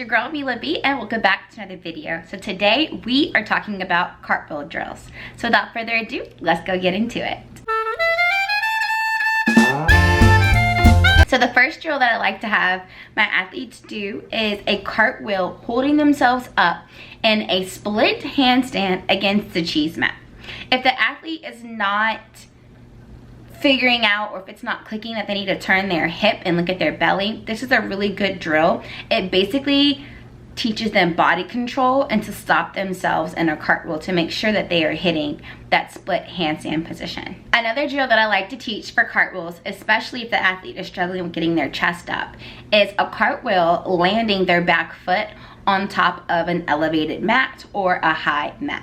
your girl Mila B, and welcome back to another video. So today we are talking about cartwheel drills. So without further ado, let's go get into it. So the first drill that I like to have my athletes do is a cartwheel holding themselves up in a split handstand against the cheese mat. If the athlete is not figuring out, or if it's not clicking that they need to turn their hip and look at their belly, this is a really good drill. It basically teaches them body control and to stop themselves in a cartwheel to make sure that they are hitting that split handstand position. Another drill that I like to teach for cartwheels, especially if the athlete is struggling with getting their chest up, is a cartwheel landing their back foot on top of an elevated mat or a high mat.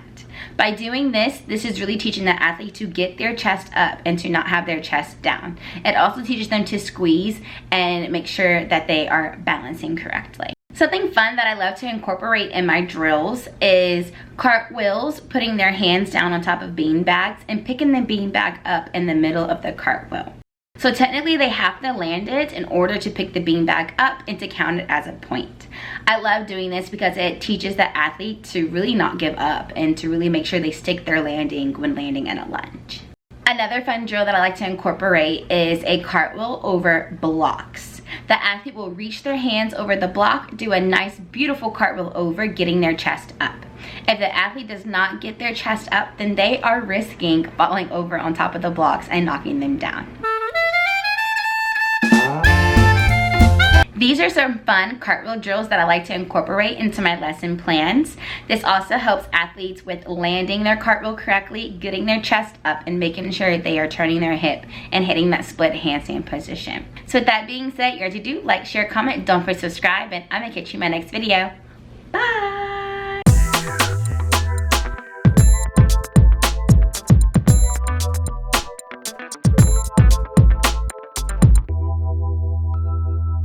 By doing this, this is really teaching the athlete to get their chest up and to not have their chest down. It also teaches them to squeeze and make sure that they are balancing correctly. Something fun that I love to incorporate in my drills is cartwheels, putting their hands down on top of bean bags and picking the bean bag up in the middle of the cartwheel. So technically they have to land it in order to pick the beanbag up and to count it as a point. I love doing this because it teaches the athlete to really not give up and to really make sure they stick their landing when landing in a lunge. Another fun drill that I like to incorporate is a cartwheel over blocks. The athlete will reach their hands over the block, do a nice beautiful cartwheel over, getting their chest up. If the athlete does not get their chest up, then they are risking falling over on top of the blocks and knocking them down. These are some fun cartwheel drills that I like to incorporate into my lesson plans. This also helps athletes with landing their cartwheel correctly, getting their chest up, and making sure they are turning their hip and hitting that split handstand position. So with that being said, you're to do like, share, comment, don't forget to subscribe, and I'm gonna catch you in my next video. Bye!